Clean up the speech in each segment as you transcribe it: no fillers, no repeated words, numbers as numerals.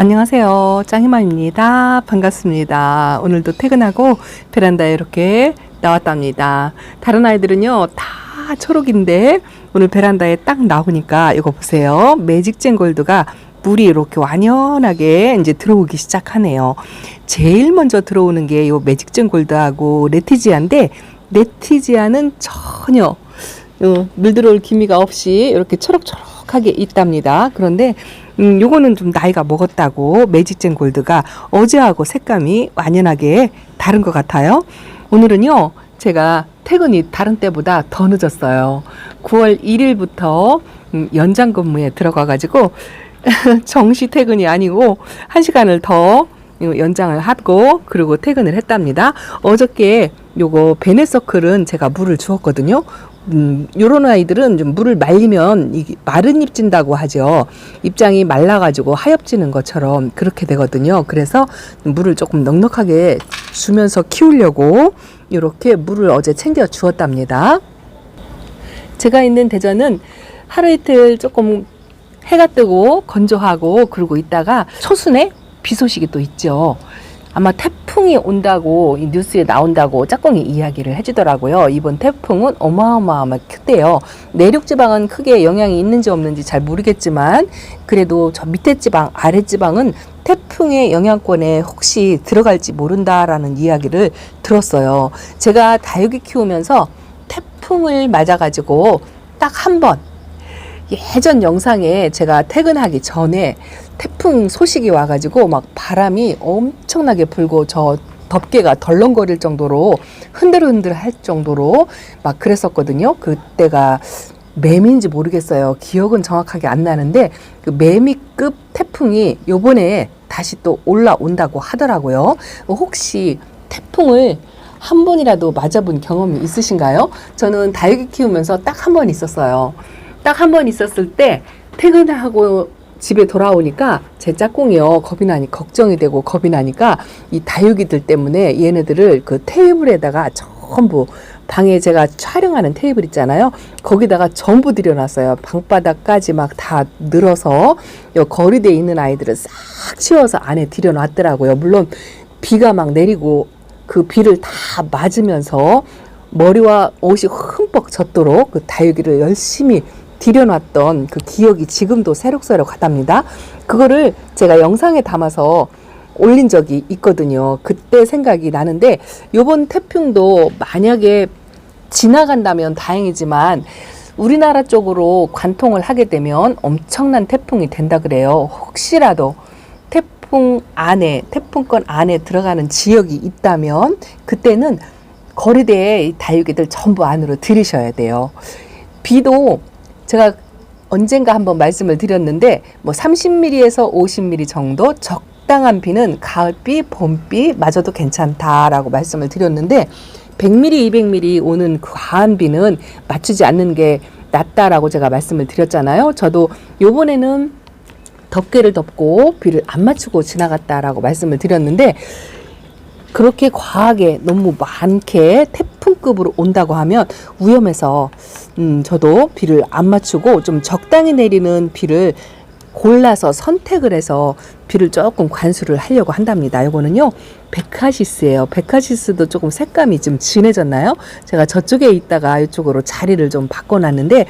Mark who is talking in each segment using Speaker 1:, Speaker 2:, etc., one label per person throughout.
Speaker 1: 안녕하세요. 짱이맘입니다. 반갑습니다. 오늘도 퇴근하고 베란다에 이렇게 나왔답니다. 다른 아이들은요, 다 초록인데 오늘 베란다에 딱 나오니까 이거 보세요. 매직젠 골드가 물이 이렇게 완연하게 이제 들어오기 시작하네요. 제일 먼저 들어오는 게 요 매직젠 골드하고 레티지아인데, 레티지아는 전혀 물 들어올 기미가 없이 이렇게 초록초록하게 있답니다. 그런데 요거는 좀 나이가 먹었다고 매직젠 골드가 어제하고 색감이 완연하게 다른 것 같아요. 오늘은요, 제가 퇴근이 다른 때보다 더 늦었어요. 9월 1일부터 연장 근무에 들어가 가지고 정시 퇴근이 아니고 1시간을 더 연장을 하고 그리고 퇴근을 했답니다. 어저께 요거 베네서클은 제가 물을 주었거든요. 요런 아이들은 좀 물을 말리면 마른 잎 진다고 하죠. 잎장이 말라가지고 하엽지는 것처럼 그렇게 되거든요. 그래서 물을 조금 넉넉하게 주면서 키우려고 이렇게 물을 어제 챙겨 주었답니다. 제가 있는 대전은 하루 이틀 조금 해가 뜨고 건조하고 그러고 있다가 초순에 비 소식이 또 있죠. 아마 태풍이 온다고 이 뉴스에 나온다고 짝꿍이 이야기를 해주더라고요. 이번 태풍은 어마어마하게 크대요. 내륙 지방은 크게 영향이 있는지 없는지 잘 모르겠지만 그래도 저 밑에 지방, 아래 지방은 태풍의 영향권에 혹시 들어갈지 모른다라는 이야기를 들었어요. 제가 다육이 키우면서 태풍을 맞아가지고 딱 한 번 예전 영상에 제가 퇴근하기 전에 태풍 소식이 와가지고 막 바람이 엄청나게 불고 저 덮개가 덜렁거릴 정도로 흔들흔들 할 정도로 막 그랬었거든요. 그때가 매미인지 모르겠어요. 기억은 정확하게 안 나는데 그 매미급 태풍이 요번에 다시 또 올라온다고 하더라고요. 혹시 태풍을 한 번이라도 맞아본 경험이 있으신가요? 저는 다육이 키우면서 딱 한 번 있었어요. 딱 한 번 있었을 때 퇴근하고 집에 돌아오니까 제 짝꿍이요, 겁이 나니 걱정이 되고 겁이 나니까 이 다육이들 때문에 얘네들을 그 테이블에다가 전부, 방에 제가 촬영하는 테이블 있잖아요, 거기다가 전부 들여놨어요. 방바닥까지 막 다 늘어서 요 거리대에 있는 아이들을 싹 치워서 안에 들여놨더라고요. 물론 비가 막 내리고 그 비를 다 맞으면서 머리와 옷이 흠뻑 젖도록 그 다육이를 열심히 들여놨던 그 기억이 지금도 새록새록하답니다. 그거를 제가 영상에 담아서 올린 적이 있거든요. 그때 생각이 나는데 요번 태풍도 만약에 지나간다면 다행이지만 우리나라 쪽으로 관통을 하게 되면 엄청난 태풍이 된다 그래요. 혹시라도 태풍권 안에 들어가는 지역이 있다면 그때는 거리대에 다육이들 전부 안으로 들이셔야 돼요. 비도 제가 언젠가 한번 말씀을 드렸는데 뭐 30mm에서 50mm 정도 적당한 비는 가을비, 봄비 맞아도 괜찮다라고 말씀을 드렸는데 100mm, 200mm 오는 과한 비는 맞추지 않는 게 낫다라고 제가 말씀을 드렸잖아요. 저도 요번에는 덮개를 덮고 비를 안 맞추고 지나갔다라고 말씀을 드렸는데 그렇게 과하게 너무 많게 태풍급으로 온다고 하면 위험해서 저도 비를 안 맞추고 좀 적당히 내리는 비를 골라서 선택을 해서 비를 조금 관수를 하려고 한답니다. 이거는요, 베카시스예요. 베카시스도 조금 색감이 좀 진해졌나요? 제가 저쪽에 있다가 이쪽으로 자리를 좀 바꿔놨는데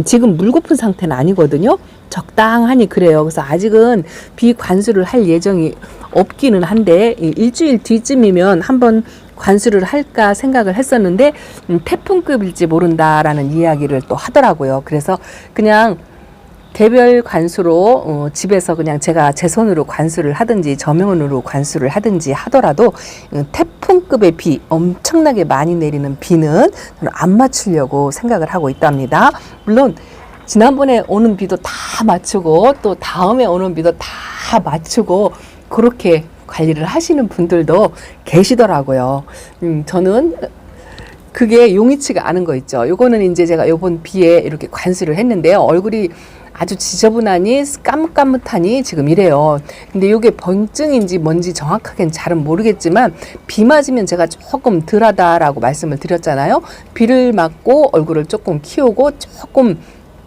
Speaker 1: 지금 물 고픈 상태는 아니거든요. 적당하니 그래요. 그래서 아직은 비 관수를 할 예정이 없기는 한데 일주일 뒤쯤이면 한번 관수를 할까 생각을 했었는데 태풍급일지 모른다라는 이야기를 또 하더라고요. 그래서 그냥 개별 관수로 집에서 그냥 제가 제 손으로 관수를 하든지 저면으로 관수를 하든지 하더라도 태풍급의 비, 엄청나게 많이 내리는 비는 저는 안 맞추려고 생각을 하고 있답니다. 물론 지난번에 오는 비도 다 맞추고 또 다음에 오는 비도 다 맞추고 그렇게 관리를 하시는 분들도 계시더라고요. 저는 그게 용이치가 않은 거 있죠. 요거는 이제 제가 요번 비에 이렇게 관수를 했는데요. 얼굴이 아주 지저분하니 까뭇까뭇하니 지금 이래요. 근데 요게 병증인지 뭔지 정확하게는 잘은 모르겠지만 비 맞으면 제가 조금 덜하다라고 말씀을 드렸잖아요. 비를 맞고 얼굴을 조금 키우고 조금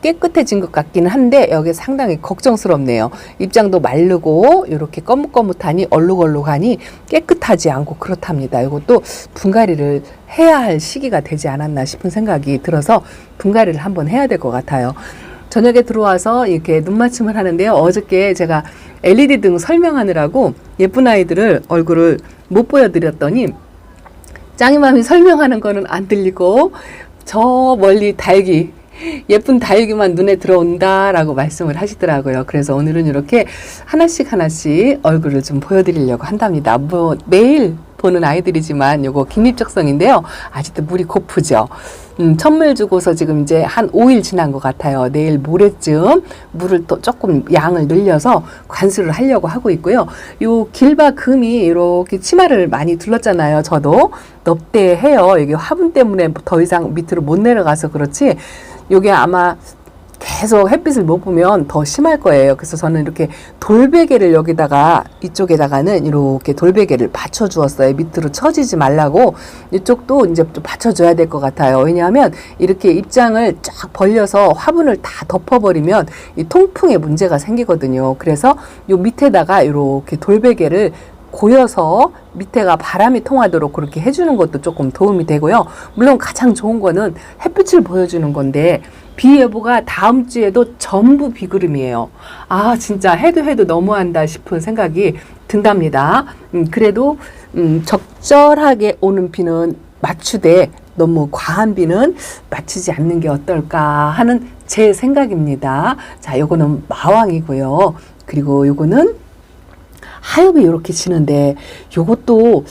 Speaker 1: 깨끗해진 것 같기는 한데 여기 상당히 걱정스럽네요. 입장도 마르고 이렇게 거뭇거뭇하니 얼룩얼룩하니 깨끗하지 않고 그렇답니다. 이것도 분갈이를 해야 할 시기가 되지 않았나 싶은 생각이 들어서 분갈이를 한번 해야 될 것 같아요. 저녁에 들어와서 이렇게 눈 맞춤을 하는데요. 어저께 제가 LED 등 설명하느라고 예쁜 아이들을 얼굴을 못 보여드렸더니 짱이맘이 설명하는 거는 안 들리고 저 멀리 달기, 예쁜 다육이만 눈에 들어온다라고 말씀을 하시더라고요. 그래서 오늘은 이렇게 하나씩 얼굴을 좀 보여드리려고 한답니다. 뭐 매일 보는 아이들이지만 요거 김입적성인데요. 아직도 물이 고프죠. 천물 주고서 지금 이제 한 5일 지난 것 같아요. 내일 모레쯤 물을 또 조금 양을 늘려서 관수를 하려고 하고 있고요. 요 길바 금이 이렇게 치마를 많이 둘렀잖아요. 저도 넙대해요. 이게 화분 때문에 더 이상 밑으로 못 내려가서 그렇지 요게 아마 계속 햇빛을 못 보면 더 심할 거예요. 그래서 저는 이렇게 돌베개를 여기다가 이쪽에다가는 이렇게 돌베개를 받쳐 주었어요. 밑으로 처지지 말라고. 이쪽도 이제 좀 받쳐줘야 될 것 같아요. 왜냐하면 이렇게 입장을 쫙 벌려서 화분을 다 덮어버리면 이 통풍에 문제가 생기거든요. 그래서 요 밑에다가 이렇게 돌베개를 고여서 밑에가 바람이 통하도록 그렇게 해주는 것도 조금 도움이 되고요. 물론 가장 좋은 거는 햇빛을 보여주는 건데 비 예보가 다음 주에도 전부 비구름이에요. 아 진짜 해도 너무한다 싶은 생각이 든답니다. 그래도 적절하게 오는 비는 맞추되 너무 과한 비는 맞추지 않는 게 어떨까 하는 제 생각입니다. 자, 요거는 마왕이고요. 그리고 요거는 하엽이 이렇게 지는데 요것도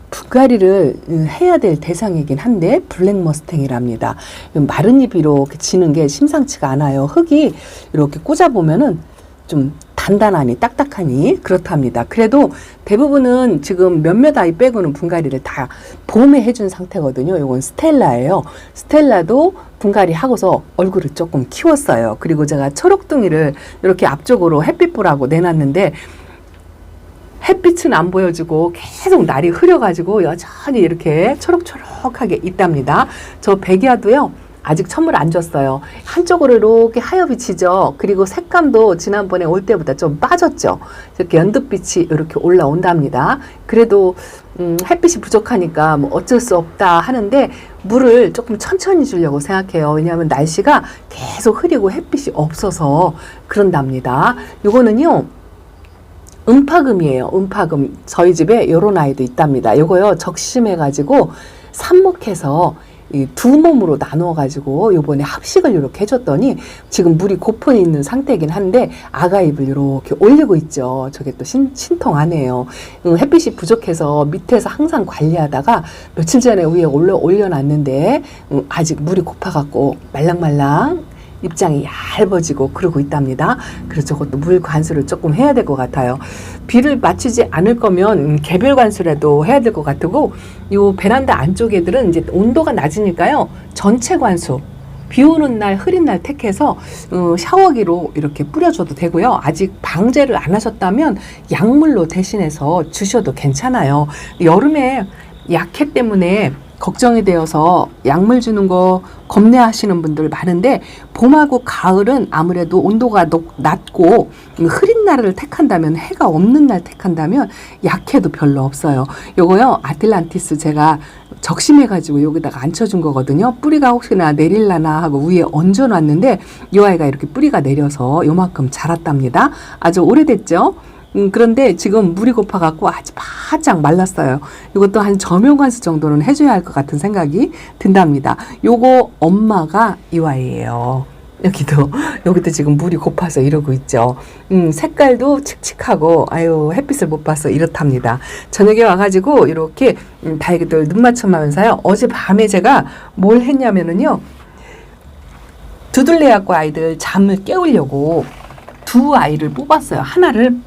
Speaker 1: 분갈이를 해야 될 대상이긴 한데 블랙 머스탱이랍니다. 마른 잎이 이렇게 지는 게 심상치가 않아요. 흙이 이렇게 꽂아보면은 좀 단단하니 딱딱하니 그렇답니다. 그래도 대부분은 지금 몇몇 아이 빼고는 분갈이를 다 봄에 해준 상태거든요. 이건 스텔라예요. 스텔라도 분갈이 하고서 얼굴을 조금 키웠어요. 그리고 제가 초록둥이를 이렇게 앞쪽으로 햇빛 보라고 내놨는데 햇빛은 안 보여주고 계속 날이 흐려가지고 여전히 이렇게 초록초록하게 있답니다. 저 백야도요. 아직 천물 안 줬어요. 한쪽으로 이렇게 하엽이 지죠. 그리고 색감도 지난번에 올 때보다 좀 빠졌죠. 이렇게 연두빛이 이렇게 올라온답니다. 그래도 햇빛이 부족하니까 뭐 어쩔 수 없다 하는데 물을 조금 천천히 주려고 생각해요. 왜냐하면 날씨가 계속 흐리고 햇빛이 없어서 그런답니다. 요거는요. 음파금이에요. 음파금. 저희 집에 요런 아이도 있답니다. 요거요. 적심해가지고 삽목해서 이 두 몸으로 나누어가지고 요번에 합식을 이렇게 해줬더니 지금 물이 고픈에 있는 상태이긴 한데 아가잎을 이렇게 올리고 있죠. 저게 또 신통하네요. 햇빛이 부족해서 밑에서 항상 관리하다가 며칠 전에 위에 올려놨는데 아직 물이 고파갖고 말랑말랑 입장이 얇아지고 그러고 있답니다. 그래서 저것도 물 관수를 조금 해야 될 것 같아요. 비를 맞추지 않을 거면 개별 관수라도 해야 될 것 같고 요 베란다 안쪽 애들은 이제 온도가 낮으니까요. 전체 관수 비 오는 날 흐린 날 택해서 샤워기로 이렇게 뿌려줘도 되고요. 아직 방제를 안 하셨다면 약물로 대신해서 주셔도 괜찮아요. 여름에 약해 때문에 걱정이 되어서 약물 주는 거 겁내하시는 분들 많은데 봄하고 가을은 아무래도 온도가 낮고 흐린 날을 택한다면 해가 없는 날 택한다면 약해도 별로 없어요. 요거요 아틀란티스 제가 적심해가지고 여기다가 앉혀준 거거든요. 뿌리가 혹시나 내릴라나 하고 위에 얹어놨는데 이 아이가 이렇게 뿌리가 내려서 요만큼 자랐답니다. 아주 오래됐죠. 그런데 지금 물이 고파갖고 아주 바짝 말랐어요. 이것도 한 저명관수 정도는 해줘야 할 것 같은 생각이 든답니다. 요거 엄마가 이 아이예요. 여기도 지금 물이 고파서 이러고 있죠. 색깔도 칙칙하고 아유 햇빛을 못 봐서 이렇답니다. 저녁에 와가지고 이렇게 다육이들 눈 맞춤하면서요. 어제 밤에 제가 뭘 했냐면은요. 두들레갖고 아이들 잠을 깨우려고 두 아이를 뽑았어요. 하나를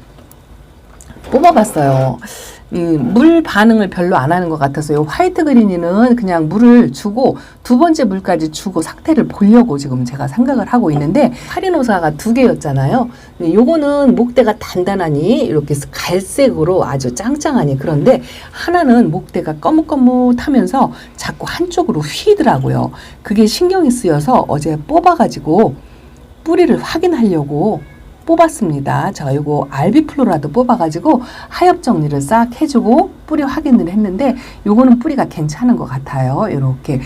Speaker 1: 뽑아봤어요. 물 반응을 별로 안 하는 것 같아서 요 화이트 그린이는 그냥 물을 주고 두 번째 물까지 주고 상태를 보려고 지금 제가 생각을 하고 있는데 파리노사가 2개였잖아요. 요거는 목대가 단단하니 이렇게 갈색으로 아주 짱짱하니 그런데 하나는 목대가 거뭇거뭇하면서 자꾸 한쪽으로 휘더라고요. 그게 신경이 쓰여서 어제 뽑아가지고 뿌리를 확인하려고 뽑았습니다. 제가 이거 알비플로라도 뽑아가지고 하엽 정리를 싹 해주고 뿌리 확인을 했는데 요거는 뿌리가 괜찮은 것 같아요. 이렇게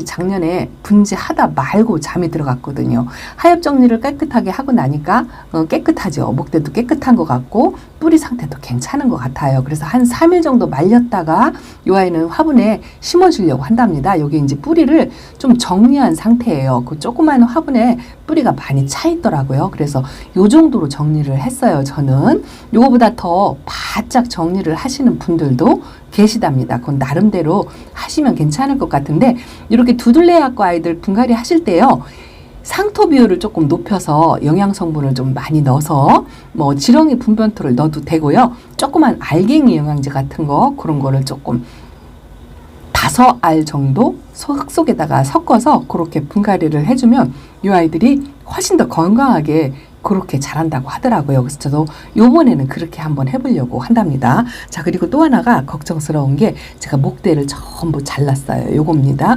Speaker 1: 작년에 분지하다 말고 잠이 들어갔거든요. 하엽 정리를 깨끗하게 하고 나니까 깨끗하죠. 목대도 깨끗한 것 같고 뿌리 상태도 괜찮은 것 같아요. 그래서 한 3일 정도 말렸다가 이 아이는 화분에 심어주려고 한답니다. 여기 이제 뿌리를 좀 정리한 상태예요. 그 조그만 화분에 뿌리가 많이 차 있더라고요. 그래서 요 정도로 정리를 했어요. 저는 요거보다 더 바짝 정리를 하시는 분들도 계시답니다. 그건 나름대로 하시면 괜찮을 것 같은데 이렇게 두들레아과 아이들 분갈이 하실 때요. 상토 비율을 조금 높여서 영양 성분을 좀 많이 넣어서 뭐 지렁이 분변토를 넣어도 되고요. 조그만 알갱이 영양제 같은 거 그런 거를 조금 5알 정도 흙 속에다가 섞어서 그렇게 분갈이를 해주면 이 아이들이 훨씬 더 건강하게 그렇게 자란다고 하더라고요. 그래서 저도 요번에는 그렇게 한번 해보려고 한답니다. 자, 그리고 또 하나가 걱정스러운 게 제가 목대를 전부 잘랐어요. 요겁니다.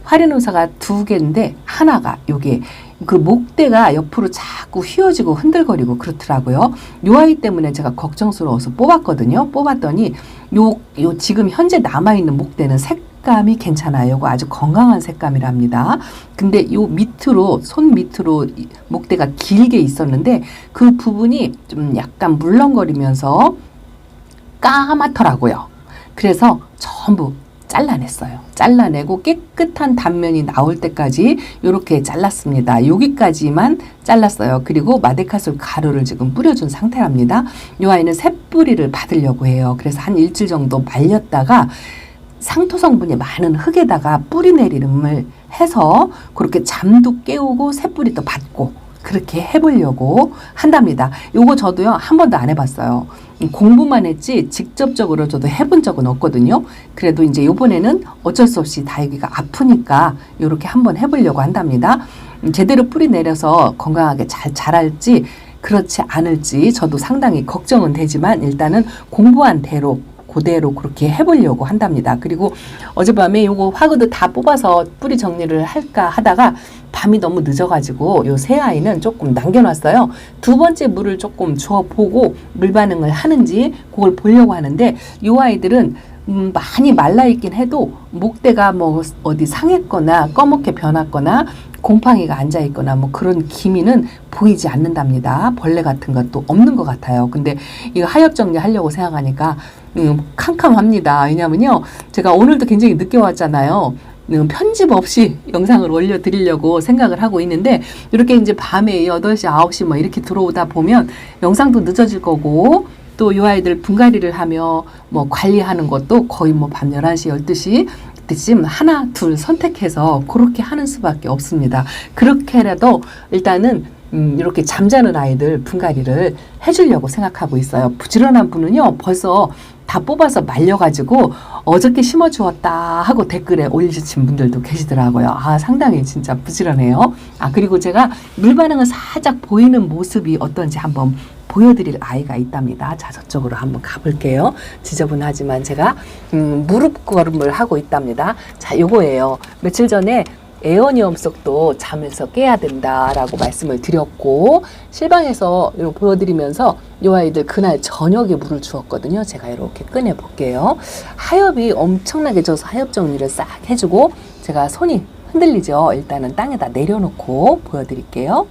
Speaker 1: 화려노사가 2개인데 하나가 요게 그 목대가 옆으로 자꾸 휘어지고 흔들거리고 그렇더라고요. 요 아이 때문에 제가 걱정스러워서 뽑았거든요. 뽑았더니 요 지금 현재 남아있는 목대는 색감이 괜찮아요. 요거 아주 건강한 색감이랍니다. 근데 요 밑으로 손 밑으로 목대가 길게 있었는데 그 부분이 좀 약간 물렁거리면서 까맣더라고요. 그래서 전부 잘라냈어요. 잘라내고 깨끗한 단면이 나올 때까지 이렇게 잘랐습니다. 여기까지만 잘랐어요. 그리고 마데카솔 가루를 지금 뿌려준 상태랍니다. 이 아이는 새뿌리를 받으려고 해요. 그래서 한 일주일 정도 말렸다가 상토 성분이 많은 흙에다가 뿌리 내리름을 해서 그렇게 잠도 깨우고 새뿌리도 받고 그렇게 해보려고 한답니다. 요거 저도요 한 번도 안 해봤어요. 공부만 했지 직접적으로 저도 해본 적은 없거든요. 그래도 이제 요번에는 어쩔 수 없이 다육이가 아프니까 요렇게 한번 해보려고 한답니다. 제대로 뿌리 내려서 건강하게 잘 자랄지 그렇지 않을지 저도 상당히 걱정은 되지만 일단은 공부한 대로 그대로 그렇게 해보려고 한답니다. 그리고 어젯밤에 요거 화그도 다 뽑아서 뿌리 정리를 할까 하다가 밤이 너무 늦어가지고 요 새 아이는 조금 남겨놨어요. 2번째 물을 조금 주어보고 물 반응을 하는지 그걸 보려고 하는데 요 아이들은 많이 말라있긴 해도 목대가 뭐 어디 상했거나 검게 변했거나 곰팡이가 앉아있거나 뭐 그런 기미는 보이지 않는답니다. 벌레 같은 것도 없는 것 같아요. 근데 이거 하엽 정리하려고 생각하니까 캄캄합니다. 왜냐면요 제가 오늘도 굉장히 늦게 왔잖아요. 편집 없이 영상을 올려드리려고 생각을 하고 있는데 이렇게 이제 밤에 8시 9시 뭐 이렇게 들어오다 보면 영상도 늦어질 거고 또 이 아이들 분갈이를 하며 뭐 관리하는 것도 거의 뭐 밤 11시 12시 그때쯤 하나 둘 선택해서 그렇게 하는 수밖에 없습니다. 그렇게라도 일단은 이렇게 잠자는 아이들 분갈이를 해주려고 생각하고 있어요. 부지런한 분은요 벌써 다 뽑아서 말려가지고 어저께 심어주었다 하고 댓글에 올려주신 분들도 계시더라고요. 아 상당히 진짜 부지런해요. 아 그리고 제가 물 반응을 살짝 보이는 모습이 어떤지 한번 보여드릴 아이가 있답니다. 자 저쪽으로 한번 가볼게요. 지저분하지만 제가 무릎 걸음을 하고 있답니다. 자 요거예요. 며칠 전에 에어니엄석도 잠에서 깨야 된다라고 말씀을 드렸고 실방에서 이렇게 보여드리면서 이 아이들 그날 저녁에 물을 주었거든요. 제가 이렇게 꺼내 볼게요. 하엽이 엄청나게 져서 하엽 정리를 싹 해주고 제가 손이 흔들리죠. 일단은 땅에다 내려놓고 보여드릴게요.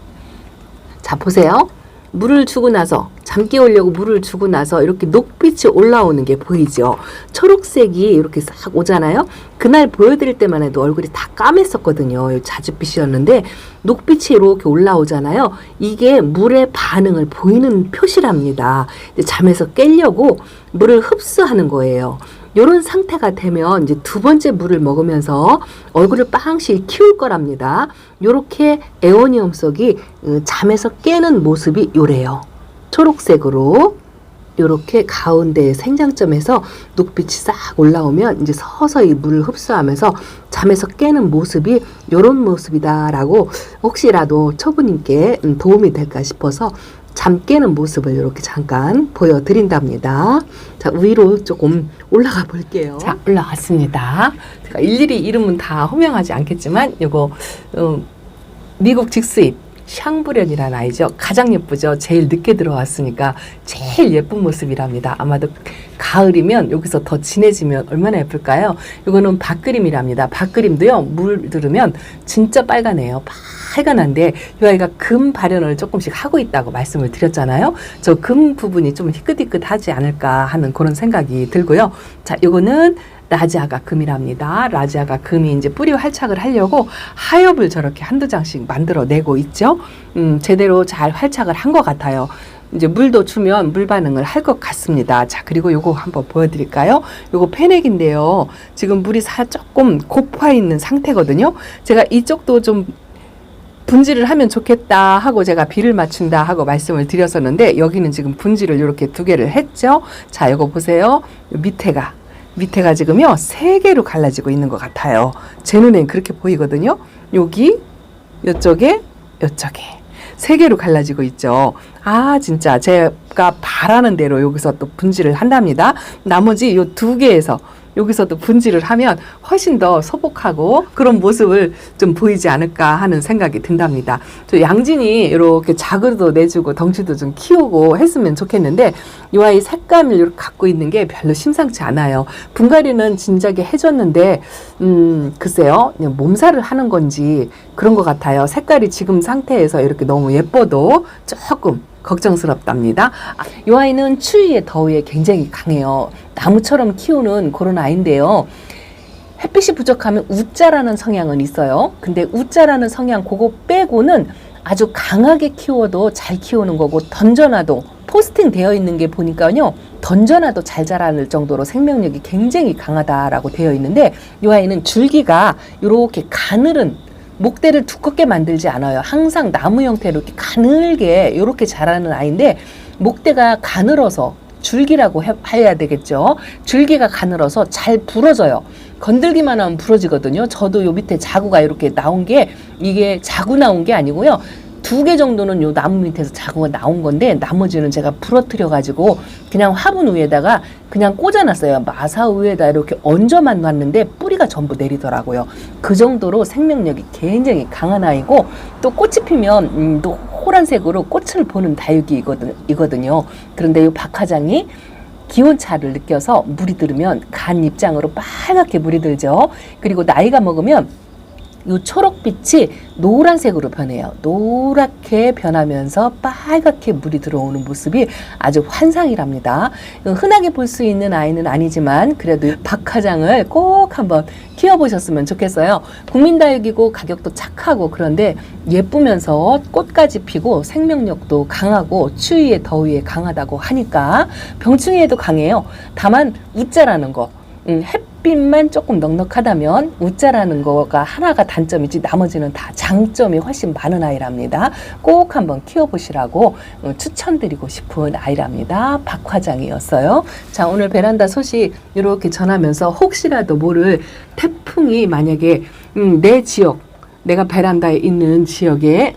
Speaker 1: 자 보세요. 물을 주고 나서 잠 깨우려고 물을 주고 나서 이렇게 녹빛이 올라오는 게 보이죠. 초록색이 이렇게 싹 오잖아요. 그날 보여드릴 때만 해도 얼굴이 다 까맸었거든요. 자줏빛이었는데 녹빛이 이렇게 올라오잖아요. 이게 물의 반응을 보이는 표시랍니다. 잠에서 깨려고 물을 흡수하는 거예요. 이런 상태가 되면 이제 2번째 물을 먹으면서 얼굴을 빵실 키울 거랍니다. 요렇게 에오니엄석이 잠에서 깨는 모습이 요래요. 초록색으로 요렇게 가운데 생장점에서 녹빛이 싹 올라오면 이제 서서히 물을 흡수하면서 잠에서 깨는 모습이 요런 모습이다라고 혹시라도 초보님께 도움이 될까 싶어서 잠 깨는 모습을 이렇게 잠깐 보여드린답니다. 자, 위로 조금 올라가 볼게요. 자, 올라갔습니다. 제가 일일이 이름은 다 호명하지 않겠지만, 요거, 미국 직수입 샹브렌이라는 아이죠. 가장 예쁘죠. 제일 늦게 들어왔으니까 제일 예쁜 모습이랍니다. 아마도 가을이면 여기서 더 진해지면 얼마나 예쁠까요? 이거는 밭그림이랍니다. 밭그림도요, 물 들으면 진짜 빨간해요. 빨간한데 이 아이가 금 발현을 조금씩 하고 있다고 말씀을 드렸잖아요. 저 금 부분이 좀 희끗희끗하지 않을까 하는 그런 생각이 들고요. 자, 이거는 라지아가 금이랍니다. 라지아가 금이 이제 뿌리 활착을 하려고 하엽을 저렇게 한두 장씩 만들어내고 있죠. 제대로 잘 활착을 한 것 같아요. 이제 물도 주면 물 반응을 할 것 같습니다. 자, 그리고 요거 한번 보여드릴까요? 요거 페넥인데요. 지금 물이 조금 고파 있는 상태거든요. 제가 이쪽도 좀 분질을 하면 좋겠다 하고 제가 비를 맞춘다 하고 말씀을 드렸었는데 여기는 지금 분질을 이렇게 2개를 했죠. 자, 요거 보세요. 밑에가 지금요 3개로 갈라지고 있는 것 같아요. 제 눈엔 그렇게 보이거든요. 여기, 요쪽에 3개로 갈라지고 있죠. 아, 진짜 제가 바라는 대로 여기서 또 분질을 한답니다. 나머지 요 2개에서 여기서도 분질을 하면 훨씬 더 소복하고 그런 모습을 좀 보이지 않을까 하는 생각이 든답니다. 저 양진이 이렇게 자그도 내주고 덩치도 좀 키우고 했으면 좋겠는데 이 아이 색감을 이렇게 갖고 있는 게 별로 심상치 않아요. 분갈이는 진작에 해줬는데 글쎄요, 그냥 몸살을 하는 건지 그런 것 같아요. 색깔이 지금 상태에서 이렇게 너무 예뻐도 조금 걱정스럽답니다. 이 아이는 추위에 더위에 굉장히 강해요. 나무처럼 키우는 그런 아이인데요. 햇빛이 부족하면 웃자라는 성향은 있어요. 근데 웃자라는 성향 그거 빼고는 아주 강하게 키워도 잘 키우는 거고 던져놔도 포스팅 되어 있는 게 보니까요. 던져놔도 잘 자라는 정도로 생명력이 굉장히 강하다라고 되어 있는데 이 아이는 줄기가 이렇게 가늘은 목대를 두껍게 만들지 않아요. 항상 나무 형태로 이렇게 가늘게 이렇게 자라는 아이인데 목대가 가늘어서 줄기라고 해야 되겠죠. 줄기가 가늘어서 잘 부러져요. 건들기만 하면 부러지거든요. 저도 요 밑에 자구가 이렇게 나온 게 이게 자구 나온 게 아니고요. 2개 정도는 요 나무 밑에서 자구가 나온 건데 나머지는 제가 부러뜨려 가지고 그냥 화분 위에다가 그냥 꽂아놨어요. 마사 위에다 이렇게 얹어만 놨는데 뿌리가 전부 내리더라고요. 그 정도로 생명력이 굉장히 강한 아이고 또 꽃이 피면 또 호란색으로 꽃을 보는 다육이거든요. 그런데 이 박하장이 기온차를 느껴서 물이 들으면 간 입장으로 빨갛게 물이 들죠. 그리고 나이가 먹으면 이 초록빛이 노란색으로 변해요. 노랗게 변하면서 빨갛게 물이 들어오는 모습이 아주 환상이랍니다. 흔하게 볼 수 있는 아이는 아니지만 그래도 박하장을 꼭 한번 키워보셨으면 좋겠어요. 국민다육이고 가격도 착하고 그런데 예쁘면서 꽃까지 피고 생명력도 강하고 추위에 더위에 강하다고 하니까 병충해에도 강해요. 다만 웃자라는 거. 햇빛만 조금 넉넉하다면 웃자라는 거가 하나가 단점이지 나머지는 다 장점이 훨씬 많은 아이랍니다. 꼭 한번 키워보시라고 추천드리고 싶은 아이랍니다. 박화장이었어요. 자, 오늘 베란다 소식 이렇게 전하면서 혹시라도 모를 태풍이 만약에 내 지역, 내가 베란다에 있는 지역에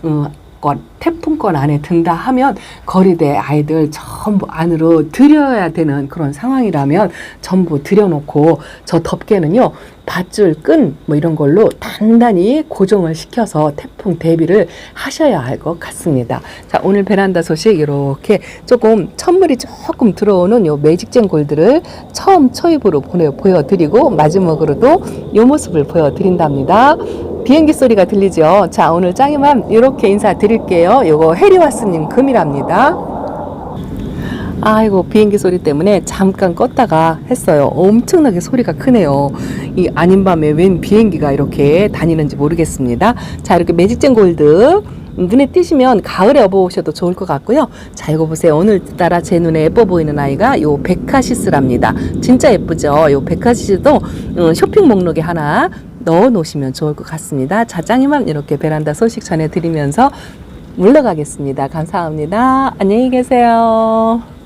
Speaker 1: 태풍권 안에 든다 하면 거리대 아이들 전부 안으로 들여야 되는 그런 상황이라면 전부 들여놓고 저 덮개는요 밧줄 끈 뭐 이런 걸로 단단히 고정을 시켜서 태풍 대비를 하셔야 할 것 같습니다. 자, 오늘 베란다 소식 이렇게 조금 천물이 조금 들어오는 요 매직젠 골드를 처음 초입으로 보여드리고 마지막으로도 요 모습을 보여드린답니다. 비행기 소리가 들리죠? 자, 오늘 짱이맘 이렇게 인사드릴게요. 요거 해리와스님 금이랍니다. 아이고, 비행기 소리 때문에 잠깐 껐다가 했어요. 엄청나게 소리가 크네요. 이 아닌 밤에 웬 비행기가 이렇게 다니는지 모르겠습니다. 자, 이렇게 매직젠 골드 눈에 띄시면 가을에 업어오셔도 좋을 것 같고요. 자, 이거 보세요. 오늘따라 제 눈에 예뻐 보이는 아이가 요 베카시스랍니다. 진짜 예쁘죠? 요 베카시스도 쇼핑 목록에 하나 넣어 놓으시면 좋을 것 같습니다. 자, 짱이맘 이렇게 베란다 소식 전해드리면서 물러가겠습니다. 감사합니다. 안녕히 계세요.